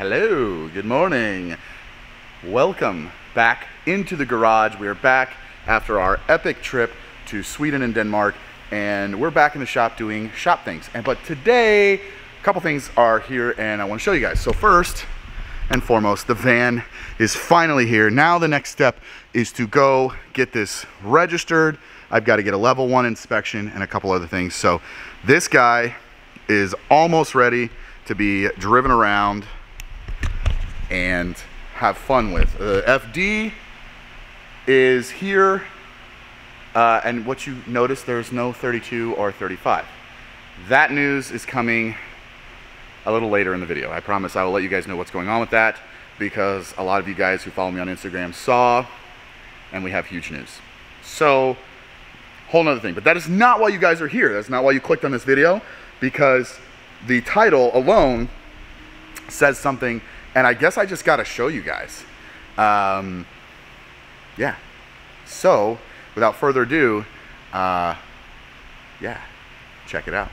Hello, good morning. Welcome back into the garage. We are back after our epic trip to Sweden and Denmark, and we're back in the shop doing shop things. But today, a couple things are here and I want to show you guys. So first and foremost, the van is finally here. Now the next step is to go get this registered. I've got to get a level 1 inspection and a couple other things. So this guy is almost ready to be driven around and have fun with. The FD is here, and what you notice, there's no 32 or 35. That news is coming a little later in the video. I promise I will let you guys know what's going on with that, because a lot of you guys who follow me on Instagram saw, and we have huge news. So, whole nother thing. But that is not why you guys are here. That's not why you clicked on this video, because the title alone says something, and I guess I just got to show you guys. Yeah. So, without further ado, yeah, check it out.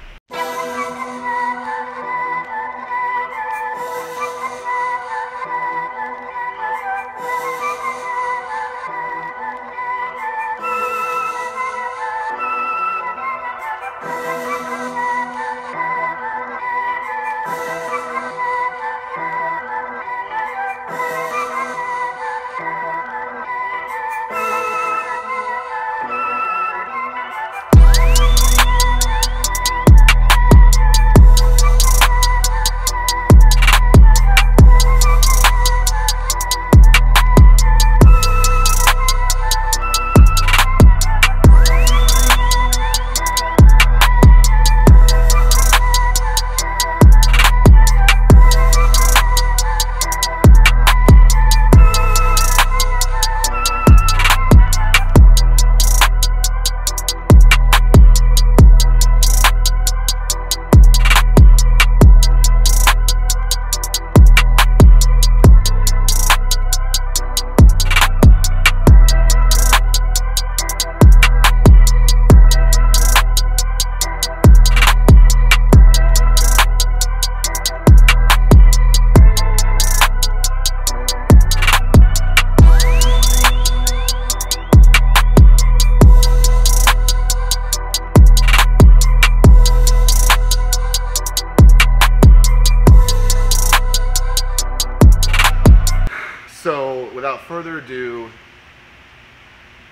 So, without further ado,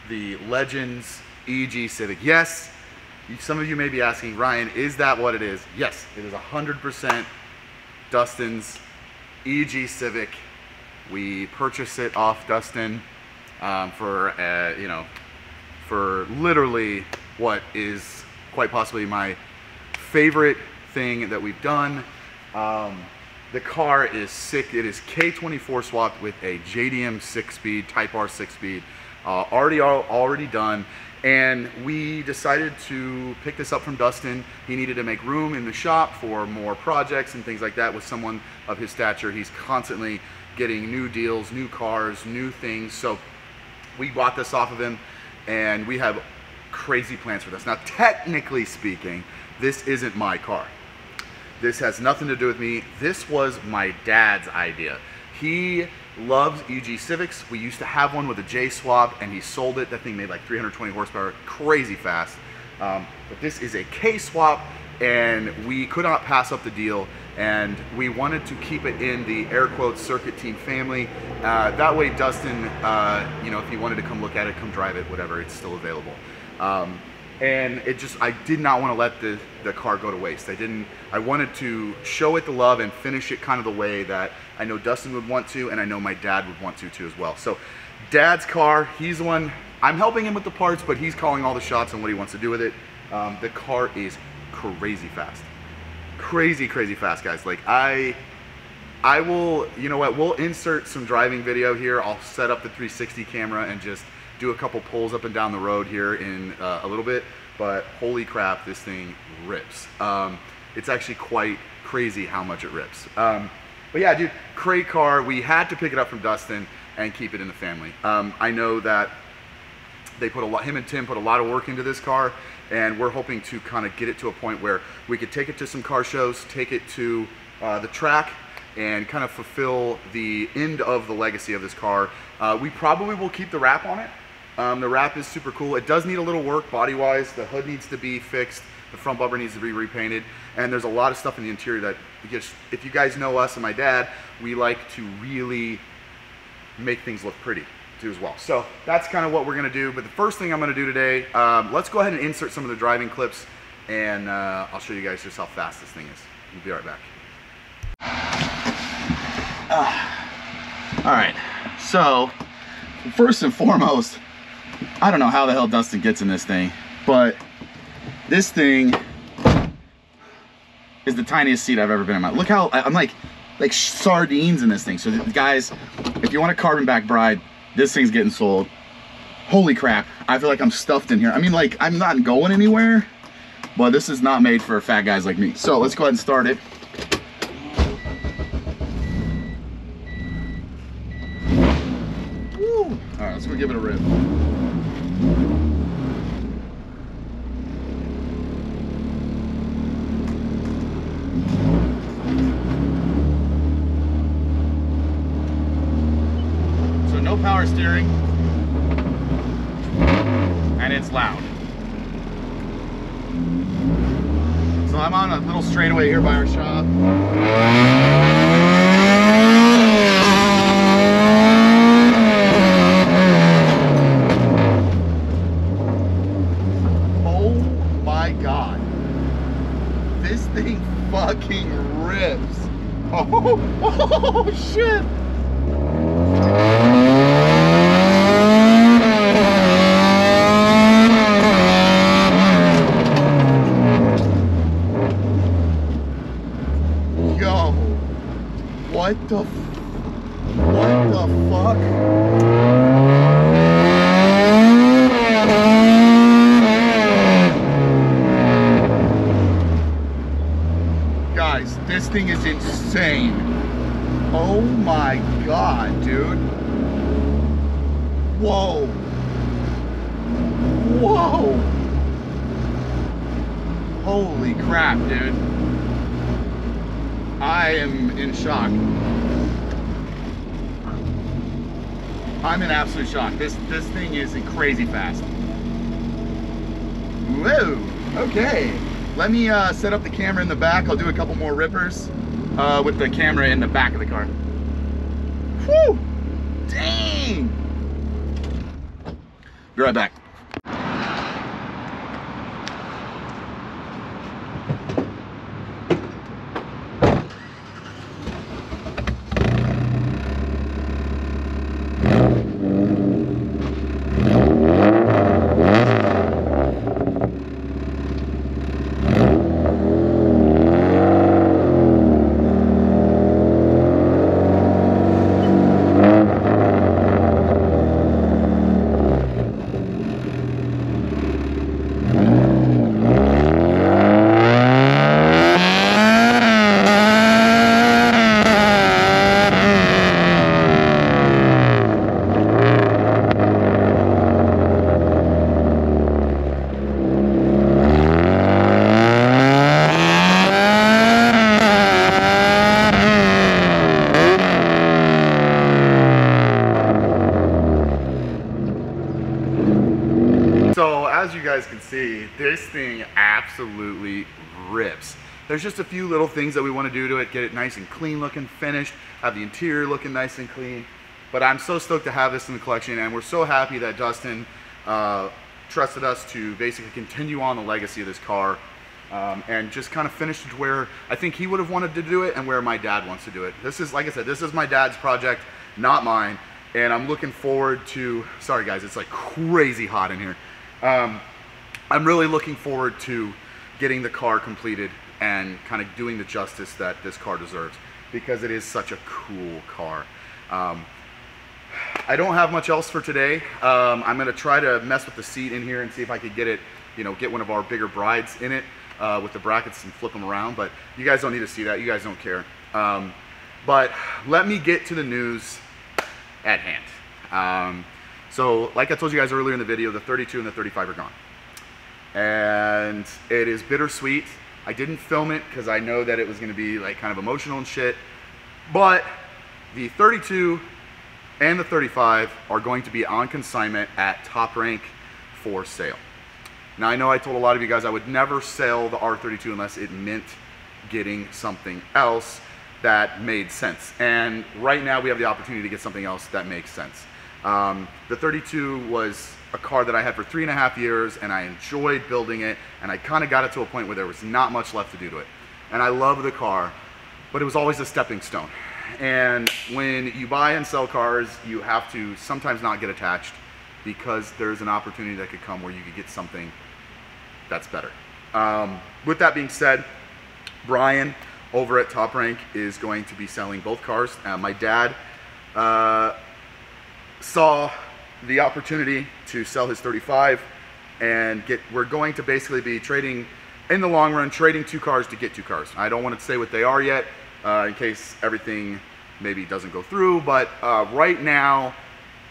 the Legends EG Civic. Yes, some of you may be asking, Ryan, is that what it is? Yes, it is 100% Dustin's EG Civic. We purchased it off Dustin for literally what is quite possibly my favorite thing that we've done. The car is sick. It is K24 swapped with a JDM 6-speed, Type R 6-speed, already done. And we decided to pick this up from Dustin. He needed to make room in the shop for more projects and things like that. With someone of his stature, he's constantly getting new deals, new cars, new things. So we bought this off of him, and we have crazy plans for this. Now, technically speaking, this isn't my car. This has nothing to do with me. This was my dad's idea. He loves EG Civics. We used to have one with a J swap, and he sold it. That thing made like 320 horsepower, crazy fast. But this is a K swap, and we could not pass up the deal. And we wanted to keep it in the air quotes circuit team family. That way, Dustin, if he wanted to come look at it, come drive it, whatever, it's still available. And I did not want to let the car go to waste. I wanted to show it the love and finish it kind of the way that I know Dustin would want to, and I know my dad would want to too as well. So Dad's car, he's the one, I'm helping him with the parts, but he's calling all the shots on what he wants to do with it. The car is crazy fast. Crazy fast, guys. Like I will, you know what, we'll insert some driving video here. I'll set up the 360 camera and just do a couple pulls up and down the road here in a little bit, but holy crap, this thing rips. It's actually quite crazy how much it rips. But yeah, dude, great car. We had to pick it up from Dustin and keep it in the family. I know that they put him and Tim put a lot of work into this car, and we're hoping to kind of get it to a point where we could take it to some car shows, take it to the track, and kind of fulfill the end of the legacy of this car. We probably will keep the wrap on it. The wrap is super cool. It does need a little work body-wise. The hood needs to be fixed. The front bumper needs to be repainted. And there's a lot of stuff in the interior that, just, if you guys know us and my dad, we like to really make things look pretty too as well. So that's kind of what we're gonna do. But the first thing I'm gonna do today, let's go ahead and insert some of the driving clips, and I'll show you guys just how fast this thing is. We'll be right back. All right, so first and foremost, I don't know how the hell Dustin gets in this thing, but this thing is the tiniest seat I've ever been in my life. Look how I'm like sardines in this thing. So guys, if you want a carbon back bride, this thing's getting sold. Holy crap, I feel like I'm stuffed in here. I mean, like, I'm not going anywhere, but this is not made for fat guys like me. So let's go ahead and start it. Woo. All right, let's go give it a rip. Power steering, and it's loud. So I'm on a little straightaway here by our shop. Oh my God, this thing fucking rips. Oh shit. What the fuck? Guys, this thing is insane. Oh my God, dude. Whoa. Whoa. Holy crap, dude. I am in shock. I'm in absolute shock. This thing is crazy fast. Whoa, okay. Let me set up the camera in the back. I'll do a couple more rippers with the camera in the back of the car. Whew, dang. Be right back. as you guys can see, this thing absolutely rips. There's just a few little things that we want to do to it, get it nice and clean looking, finished, have the interior looking nice and clean. But I'm so stoked to have this in the collection, and we're so happy that Dustin trusted us to basically continue on the legacy of this car and just kind of finish it to where I think he would have wanted to do it and where my dad wants to do it. This is, like I said, this is my dad's project, not mine. And I'm looking forward to, sorry guys, it's like crazy hot in here. I'm really looking forward to getting the car completed and kind of doing the justice that this car deserves, because it is such a cool car. I don't have much else for today. I'm gonna try to mess with the seat in here and see if I could get it, you know, get one of our bigger brides in it with the brackets and flip them around, but you guys don't need to see that. You guys don't care. But let me get to the news at hand. So like I told you guys earlier in the video, the 32 and the 35 are gone. And it is bittersweet. I didn't film it because I know that it was gonna be like kind of emotional and shit. But the 32 and the 35 are going to be on consignment at Top Rank for sale. Now I know I told a lot of you guys I would never sell the R32 unless it meant getting something else that made sense. And right now we have the opportunity to get something else that makes sense. The 32 was a car that I had for 3.5 years, and I enjoyed building it, and I kind of got it to a point where there was not much left to do to it. And I love the car, but it was always a stepping stone. And when you buy and sell cars, you have to sometimes not get attached, because there's an opportunity that could come where you could get something that's better. With that being said, Brian over at Top Rank is going to be selling both cars. My dad saw the opportunity to sell his 35 and we're going to basically be trading, in the long run, trading 2 cars to get 2 cars. I don't want to say what they are yet in case everything maybe doesn't go through, but right now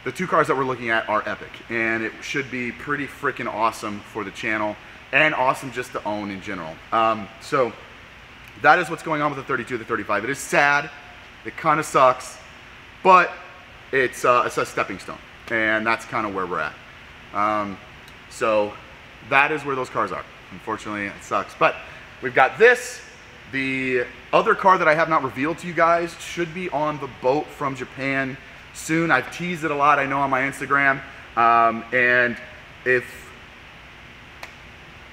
the 2 cars that we're looking at are epic, and it should be pretty freaking awesome for the channel and awesome just to own in general. So that is what's going on with the 32, the 35. It is sad, it kind of sucks, but it's a stepping stone, and that's kind of where we're at. So that is where those cars are. Unfortunately, it sucks, but we've got this. The other car that I have not revealed to you guys should be on the boat from Japan soon. I've teased it a lot, I know, on my Instagram, and if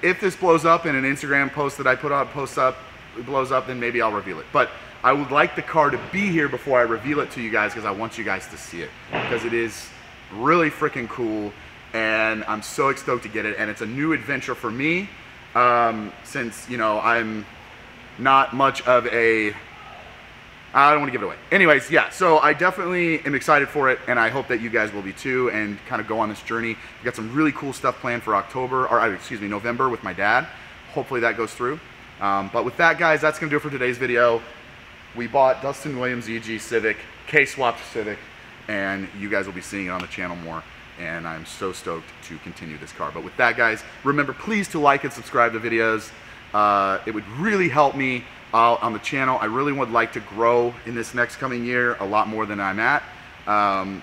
this blows up in an Instagram post that I put up, blows up, then maybe I'll reveal it. But I would like the car to be here before I reveal it to you guys, because I want you guys to see it, because it is really freaking cool, and I'm so stoked to get it. And it's a new adventure for me, since, you know, I'm not much of a, I don't want to give it away. Anyways, yeah, so I definitely am excited for it, and I hope that you guys will be too, and kind of go on this journey. We got some really cool stuff planned for October, or excuse me, November with my dad. Hopefully that goes through. But with that, guys, that's going to do it for today's video. We bought Dustin Williams EG Civic, K-swapped Civic, and you guys will be seeing it on the channel more, and I'm so stoked to continue this car. But with that, guys, remember, please to like and subscribe to videos. It would really help me on the channel. I really would like to grow in this next coming year a lot more than I'm at.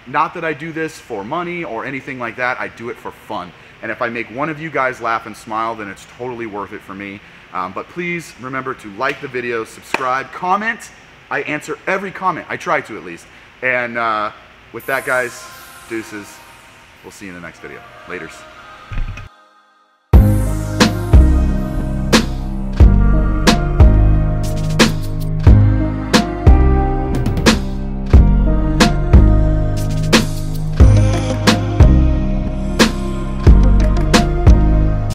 Not that I do this for money or anything like that. I do it for fun. And if I make one of you guys laugh and smile, then it's totally worth it for me. But please remember to like the video, subscribe, comment. I answer every comment. I try to, at least. And with that, guys, deuces. We'll see you in the next video. Laters.